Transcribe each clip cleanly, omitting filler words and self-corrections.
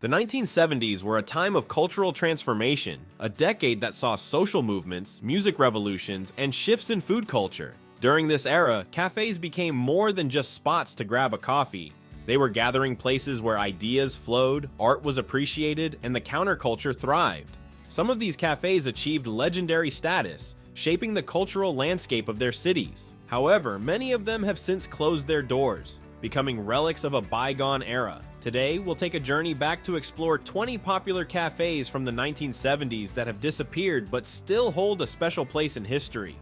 The 1970s were a time of cultural transformation, a decade that saw social movements, music revolutions, and shifts in food culture. During this era, cafes became more than just spots to grab a coffee. They were gathering places where ideas flowed, art was appreciated, and the counterculture thrived. Some of these cafes achieved legendary status, shaping the cultural landscape of their cities. However, many of them have since closed their doors, becoming relics of a bygone era. Today, we'll take a journey back to explore 20 popular cafes from the 1970s that have disappeared but still hold a special place in history.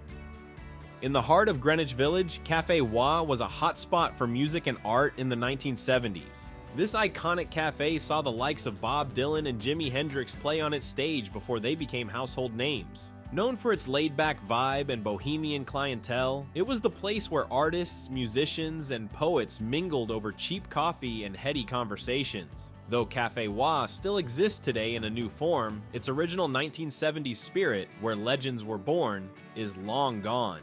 In the heart of Greenwich Village, Café Wa was a hotspot for music and art in the 1970s. This iconic cafe saw the likes of Bob Dylan and Jimi Hendrix play on its stage before they became household names. Known for its laid-back vibe and bohemian clientele, it was the place where artists, musicians, and poets mingled over cheap coffee and heady conversations. Though Café Wa still exists today in a new form, its original 1970s spirit, where legends were born, is long gone.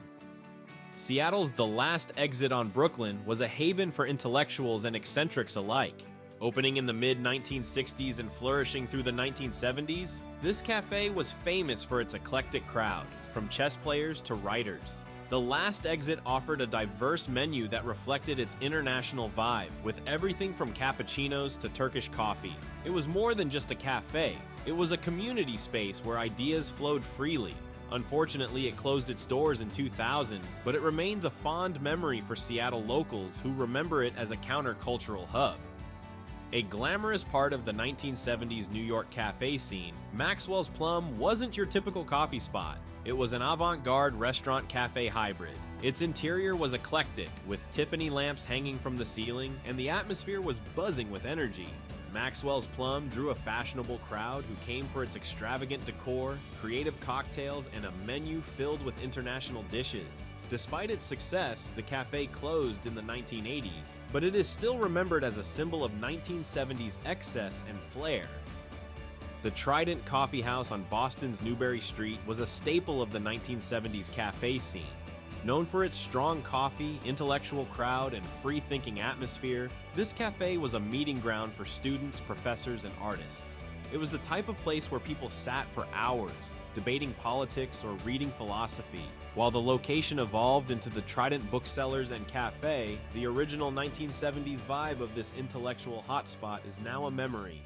Seattle's The Last Exit on Brooklyn was a haven for intellectuals and eccentrics alike. Opening in the mid-1960s and flourishing through the 1970s, this cafe was famous for its eclectic crowd, from chess players to writers. The Last Exit offered a diverse menu that reflected its international vibe, with everything from cappuccinos to Turkish coffee. It was more than just a cafe, it was a community space where ideas flowed freely. Unfortunately, it closed its doors in 2000, but it remains a fond memory for Seattle locals who remember it as a countercultural hub. A glamorous part of the 1970s New York cafe scene, Maxwell's Plum wasn't your typical coffee spot. It was an avant-garde restaurant-cafe hybrid. Its interior was eclectic, with Tiffany lamps hanging from the ceiling, and the atmosphere was buzzing with energy. Maxwell's Plum drew a fashionable crowd who came for its extravagant decor, creative cocktails, and a menu filled with international dishes. Despite its success, the cafe closed in the 1980s, but it is still remembered as a symbol of 1970s excess and flair. The Trident Coffee House on Boston's Newbury Street was a staple of the 1970s cafe scene. Known for its strong coffee, intellectual crowd, and free-thinking atmosphere, this cafe was a meeting ground for students, professors, and artists. It was the type of place where people sat for hours, debating politics or reading philosophy. While the location evolved into the Trident Booksellers and Cafe, the original 1970s vibe of this intellectual hotspot is now a memory.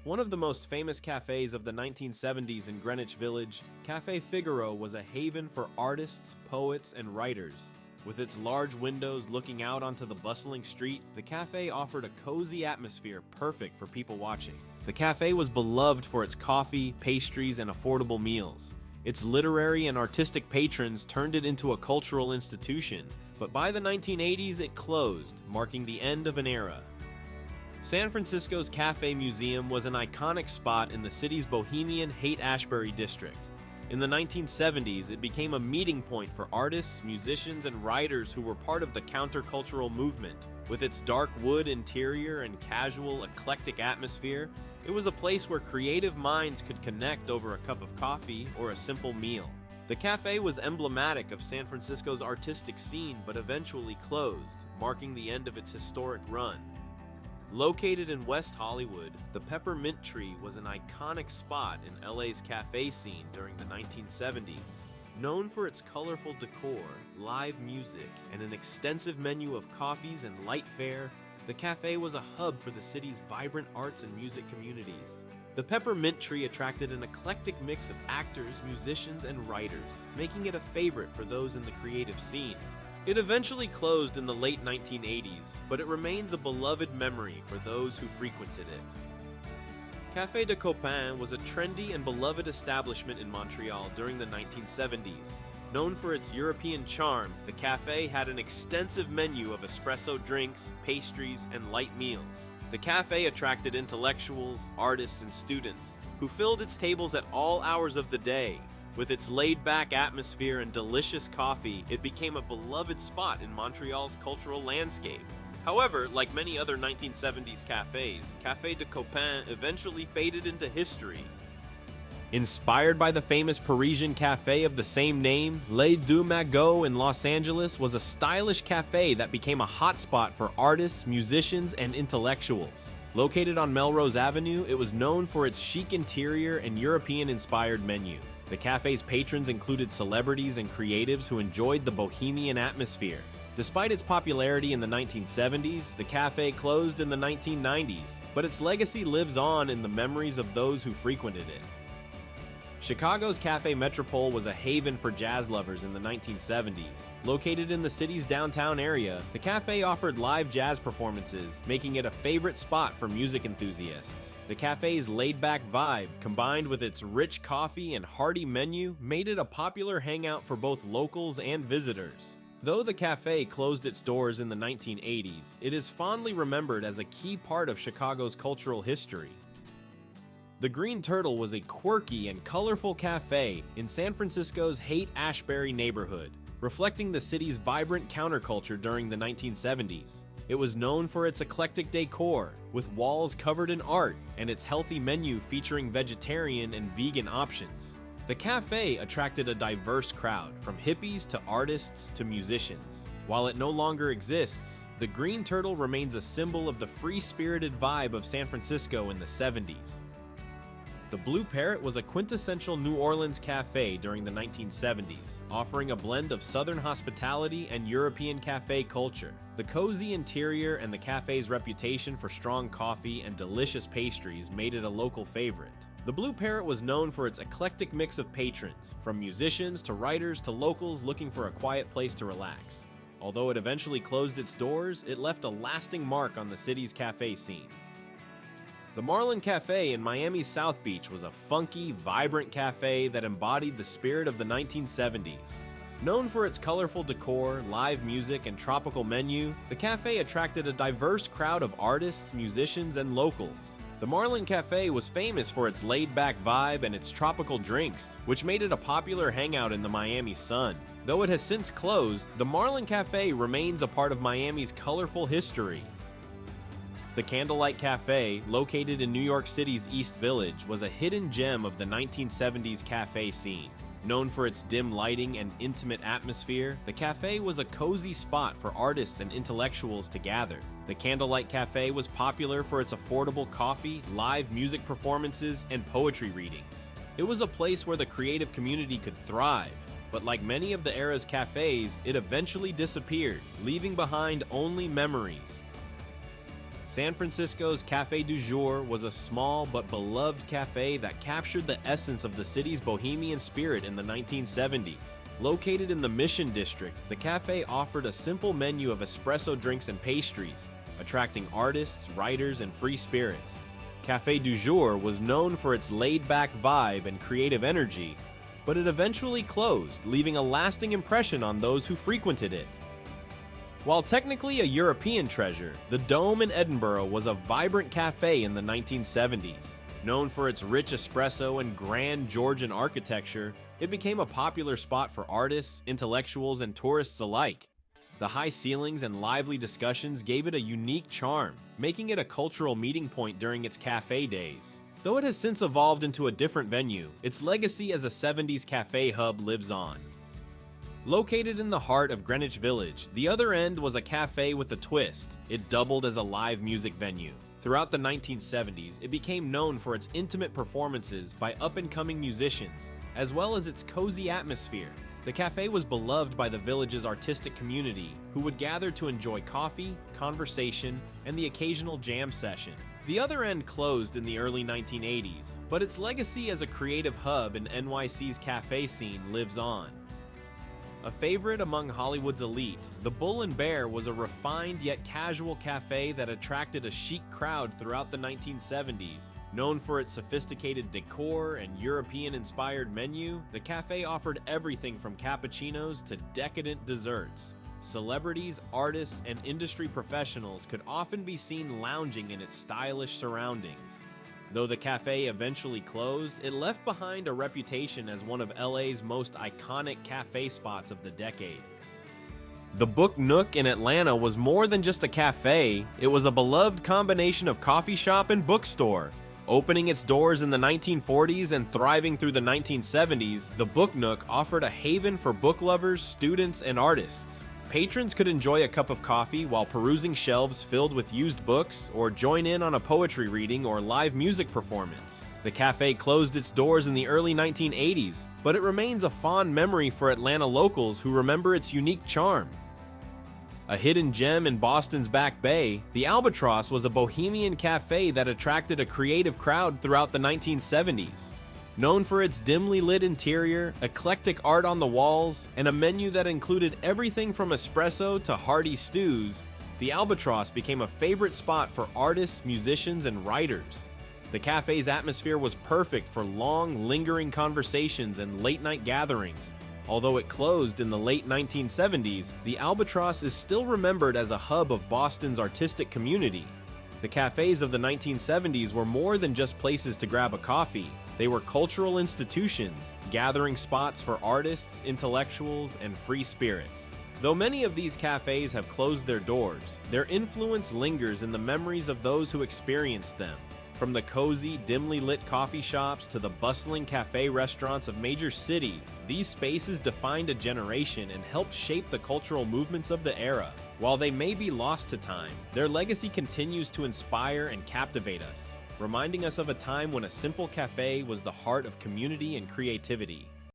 One of the most famous cafes of the 1970s in Greenwich Village, Café Figaro was a haven for artists, poets, and writers. With its large windows looking out onto the bustling street, the cafe offered a cozy atmosphere perfect for people watching. The cafe was beloved for its coffee, pastries, and affordable meals. Its literary and artistic patrons turned it into a cultural institution, but by the 1980s it closed, marking the end of an era. San Francisco's Cafe Museum was an iconic spot in the city's bohemian Haight-Ashbury district. In the 1970s, it became a meeting point for artists, musicians, and writers who were part of the countercultural movement. With its dark wood interior and casual, eclectic atmosphere, it was a place where creative minds could connect over a cup of coffee or a simple meal. The cafe was emblematic of San Francisco's artistic scene, but eventually closed, marking the end of its historic run. Located in West Hollywood, the Peppermint Tree was an iconic spot in LA's cafe scene during the 1970s. Known for its colorful decor, live music, and an extensive menu of coffees and light fare, the cafe was a hub for the city's vibrant arts and music communities. The Peppermint Tree attracted an eclectic mix of actors, musicians, and writers, making it a favorite for those in the creative scene. It eventually closed in the late 1980s, but it remains a beloved memory for those who frequented it. Café de Copain was a trendy and beloved establishment in Montreal during the 1970s. Known for its European charm, the cafe had an extensive menu of espresso drinks, pastries, and light meals. The cafe attracted intellectuals, artists, and students, who filled its tables at all hours of the day. With its laid-back atmosphere and delicious coffee, it became a beloved spot in Montreal's cultural landscape. However, like many other 1970s cafes, Café de Copain eventually faded into history. Inspired by the famous Parisian cafe of the same name, Les Deux Magots in Los Angeles was a stylish cafe that became a hotspot for artists, musicians, and intellectuals. Located on Melrose Avenue, it was known for its chic interior and European-inspired menu. The cafe's patrons included celebrities and creatives who enjoyed the bohemian atmosphere. Despite its popularity in the 1970s, the cafe closed in the 1990s, but its legacy lives on in the memories of those who frequented it. Chicago's Café Metropole was a haven for jazz lovers in the 1970s. Located in the city's downtown area, the cafe offered live jazz performances, making it a favorite spot for music enthusiasts. The cafe's laid-back vibe, combined with its rich coffee and hearty menu, made it a popular hangout for both locals and visitors. Though the cafe closed its doors in the 1980s, it is fondly remembered as a key part of Chicago's cultural history. The Green Turtle was a quirky and colorful cafe in San Francisco's Haight-Ashbury neighborhood, reflecting the city's vibrant counterculture during the 1970s. It was known for its eclectic decor, with walls covered in art, and its healthy menu featuring vegetarian and vegan options. The cafe attracted a diverse crowd, from hippies to artists to musicians. While it no longer exists, the Green Turtle remains a symbol of the free-spirited vibe of San Francisco in the 70s. The Blue Parrot was a quintessential New Orleans cafe during the 1970s, offering a blend of Southern hospitality and European cafe culture. The cozy interior and the cafe's reputation for strong coffee and delicious pastries made it a local favorite. The Blue Parrot was known for its eclectic mix of patrons, from musicians to writers to locals looking for a quiet place to relax. Although it eventually closed its doors, it left a lasting mark on the city's cafe scene. The Marlin Cafe in Miami's South Beach was a funky, vibrant cafe that embodied the spirit of the 1970s. Known for its colorful decor, live music, and tropical menu, the cafe attracted a diverse crowd of artists, musicians, and locals. The Marlin Cafe was famous for its laid-back vibe and its tropical drinks, which made it a popular hangout in the Miami sun. Though it has since closed, the Marlin Cafe remains a part of Miami's colorful history. The Candlelight Cafe, located in New York City's East Village, was a hidden gem of the 1970s cafe scene. Known for its dim lighting and intimate atmosphere, the cafe was a cozy spot for artists and intellectuals to gather. The Candlelight Cafe was popular for its affordable coffee, live music performances, and poetry readings. It was a place where the creative community could thrive, but like many of the era's cafes, it eventually disappeared, leaving behind only memories. San Francisco's Café du Jour was a small but beloved cafe that captured the essence of the city's bohemian spirit in the 1970s. Located in the Mission District, the cafe offered a simple menu of espresso drinks and pastries, attracting artists, writers, and free spirits. Café du Jour was known for its laid-back vibe and creative energy, but it eventually closed, leaving a lasting impression on those who frequented it. While technically a European treasure, the Dome in Edinburgh was a vibrant cafe in the 1970s. Known for its rich espresso and grand Georgian architecture, it became a popular spot for artists, intellectuals, and tourists alike. The high ceilings and lively discussions gave it a unique charm, making it a cultural meeting point during its cafe days. Though it has since evolved into a different venue, its legacy as a 70s cafe hub lives on. Located in the heart of Greenwich Village, the other end was a cafe with a twist. It doubled as a live music venue. Throughout the 1970s, it became known for its intimate performances by up-and-coming musicians, as well as its cozy atmosphere. The cafe was beloved by the village's artistic community, who would gather to enjoy coffee, conversation, and the occasional jam session. The other end closed in the early 1980s, but its legacy as a creative hub in NYC's cafe scene lives on. A favorite among Hollywood's elite, the Bull and Bear was a refined yet casual cafe that attracted a chic crowd throughout the 1970s. Known for its sophisticated decor and European-inspired menu, the cafe offered everything from cappuccinos to decadent desserts. Celebrities, artists, and industry professionals could often be seen lounging in its stylish surroundings. Though the cafe eventually closed, it left behind a reputation as one of LA's most iconic cafe spots of the decade. The Book Nook in Atlanta was more than just a cafe, it was a beloved combination of coffee shop and bookstore. Opening its doors in the 1940s and thriving through the 1970s, the Book Nook offered a haven for book lovers, students, and artists. Patrons could enjoy a cup of coffee while perusing shelves filled with used books or join in on a poetry reading or live music performance. The cafe closed its doors in the early 1980s, but it remains a fond memory for Atlanta locals who remember its unique charm. A hidden gem in Boston's Back Bay, the Albatross was a bohemian cafe that attracted a creative crowd throughout the 1970s. Known for its dimly lit interior, eclectic art on the walls, and a menu that included everything from espresso to hearty stews, the Albatross became a favorite spot for artists, musicians, and writers. The cafe's atmosphere was perfect for long, lingering conversations and late-night gatherings. Although it closed in the late 1970s, the Albatross is still remembered as a hub of Boston's artistic community. The cafes of the 1970s were more than just places to grab a coffee. They were cultural institutions, gathering spots for artists, intellectuals, and free spirits. Though many of these cafes have closed their doors, their influence lingers in the memories of those who experienced them. From the cozy, dimly lit coffee shops to the bustling cafe restaurants of major cities, these spaces defined a generation and helped shape the cultural movements of the era. While they may be lost to time, their legacy continues to inspire and captivate us, reminding us of a time when a simple cafe was the heart of community and creativity.